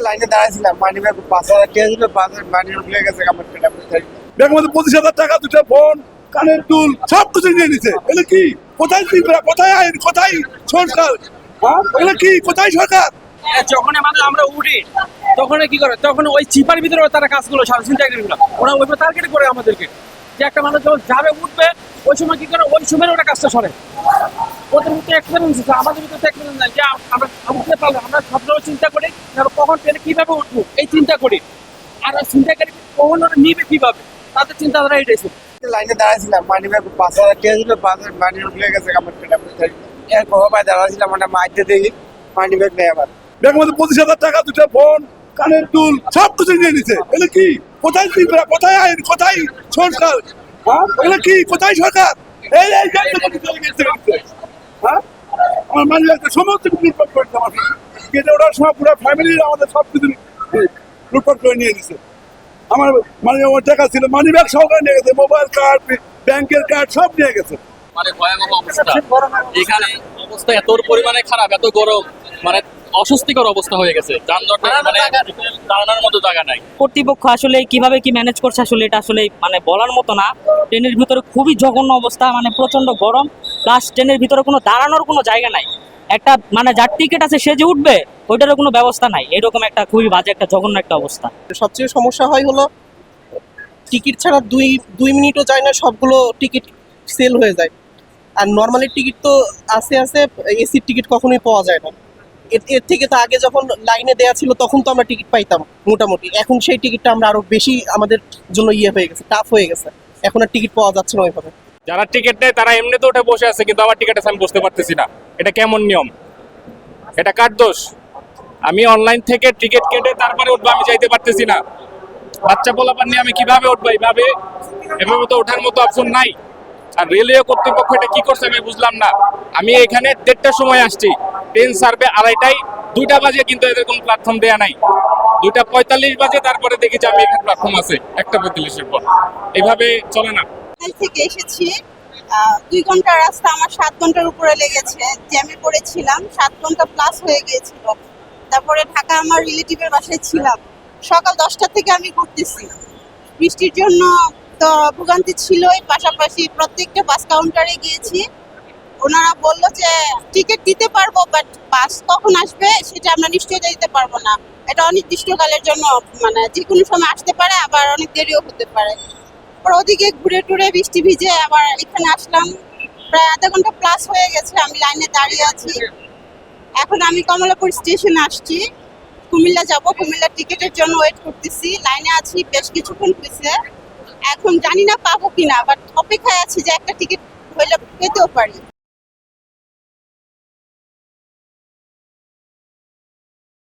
লাইনে দাঁড়াইছিলাম, money bag 5,000 টাকা ছিল, 5,000 মানি উঠে গেছে আমার টাকা। ব্যাগের মধ্যে 25,000 টাকা, দুটো ফোন, কানের দুল সব কিছু নিয়ে নিছে। এটা কি? কোথায় ত্রিপুরা, কোথায় আইন, কোথায় সরকার? হ্যাঁ, এটা কি? কোথায় সরকার? যখন আমরা উঠি তখন কি করে, তখন ওই চিপার ভিতরে তারা কাজগুলো চিন্তাগুলো ওরা ওই টার্গেট করে আমাদেরকে, যে একটা মানুষ যখন যাবে উঠবে ওই সময় কি করে, ওই সময় ওরা কাজটা সরে। ওদের ভিতরে এক্সপিরিয়েন্স আছে, আমাদের ভিতরে এক্সপিরিয়েন্স নাই যে আমরা উঠতে পারবো। আমরা সবসময় চিন্তা করি কখন ট্রেনে কিভাবে উঠবো, এই চিন্তা করি। আর চিন্তা করি কখন ওরা নিবে কিভাবে, তাদের চিন্তাধারা এটাই ছিল। লাইনে দাঁড়াইছিলাম, মানি ব্যাগ 5,000 টাকা ছিল, 5,000 মানি উঠে গেছে আমার টাকা। এর কবাই দাঁড়াইছিলাম, মানে মাইতে দেখি মানি ব্যাগ নেই আমার। ব্যাগের মধ্যে 25,000 টাকা, দুটো ফোন, কানের দুল সব কিছু নিয়ে নিছে। এটা কি? কোথায় ত্রিপুরা, কোথায় আইন, কোথায় সরকার? হ্যাঁ, এটা কি? কোথায় সরকার? এই এই হ্যাঁ, আমার মানি ব্যাগটা সমস্ত কিছু লুটপাট করেছে। আমার কেটে ওঠার সময় পুরো ফ্যামিলির আমাদের সব কিছু লুটপাট করে নিয়ে নিছে। আমার মানি আমার টাকা ছিল, মানি ব্যাগ সহকারে নিয়ে গেছে, মোবাইল কার্ড, ব্যাংকের কার্ড সব নিয়ে গেছে। মানে ভয়াবহ অবস্থা এখানে। অবস্থা এত পরিমাণে খারাপ, এত গরম, মানে অস্বস্তিকর অবস্থা হয়ে গেছে। যানজট মানে দাঁড়ানোর মতো জায়গা নাই। কর্তৃপক্ষ আসলে কিভাবে কি ম্যানেজ করছে আসলে এটা আসলে মানে বলার মতো না। ট্রেনের ভিতরে খুবই জঘন্য অবস্থা, মানে প্রচন্ড গরম, প্লাস ট্রেনের ভিতরে কোনো দাঁড়ানোর কোনো জায়গা নাই। একটা মানে যার টিকিট আছে সে যে উঠবে ওইটারও কোনো ব্যবস্থা নাই। এরকম একটা খুবই বাজে একটা জঘন্য একটা অবস্থা। সবচেয়ে সমস্যা হয় হলো টিকিট ছাড়া দুই মিনিটও যায় না, সবগুলো টিকিট সেল হয়ে যায়। আর নর্মালি টিকিট তো আছে, এসির টিকিট কখনোই পাওয়া যায় না। এর থেকে তো আগে যখন লাইনে দেয়া ছিল তখন তো আমরা টিকিট পাইতাম মোটামুটি। এখন সেই টিকিটটা আমরা আরো বেশি আমাদের জন্য হয়ে গেছে, টাফ হয়ে গেছে। এখন আর টিকিট পাওয়া যাচ্ছে না ওইভাবে। যারা টিকিট নেয় তারা এমনিতে উঠে বসে আছে, কিন্তু আমার টিকিট আছে আমি বুঝতে পারতেছি না এটা কেমন নিয়ম, এটা কার দোষ? আমি অনলাইন থেকে টিকিট কেটে তারপরে উঠবো, আমি যাইতে পারতেছি না। বাচ্চা পোলাপান নিয়ে আমি কিভাবে উঠবো? এভাবে তো ওঠার মতো অপশন নাই। আর রেলওয়ে কর্তৃপক্ষ এটা কি করছে আমি বুঝলাম না। আমি এখানে 1:30টার সময় আসছি, ট্রেন সার্ভে 2:30টায়, 2টা বাজে কিন্তু এদের কোনো প্ল্যাটফর্ম দেয়া নাই। 2:45 বাজে তারপরে দেখি যে আমি এখানে প্ল্যাটফর্ম আছে 1:45-এর পর। এইভাবে চলে না। থেকে এসেছি 2 ঘন্টার রাস্তা আমার 7 ঘন্টার উপরে লেগেছে। জ্যামে পড়েছিলাম, 7 ঘন্টা প্লাস হয়ে গিয়েছিল। তারপরে ঢাকা আমার রিলেটিভের বাসায় ছিলাম। সকাল 10টা থেকে আমি ঘুরতেছি। বৃষ্টির জন্য তো ভোগান্তি ছিলই, পাশাপাশি প্রত্যেকটা বাস কাউন্টারে গিয়েছি। ওনারা বললো যে টিকিট দিতে পারবো, বাট বাস কখন আসবে সেটা আমরা নিশ্চয়তা দিতে পারবো না। এটা অনির্দিষ্টকালের জন্য, মানে যে কোনো সময় আসতে পারে, আবার অনেক দেরিও হতে পারে। ওদিকে ঘুরে টুরে বৃষ্টি ভিজে আবার এখানে আসলাম। প্রায় আধা ঘন্টা প্লাস হয়ে গেছে আমি লাইনে দাঁড়িয়ে আছি। এখন আমি কমলাপুর স্টেশনে আসছি, কুমিল্লা যাব। কুমিল্লার টিকিটের জন্য ওয়েট করতেছি, লাইনে আছি বেশ কিছুক্ষণ হয়েছে। এখন জানি না পাবো কিনা, বাট অপেক্ষায় আছি যে একটা টিকিট হইলে পেতেও পারি।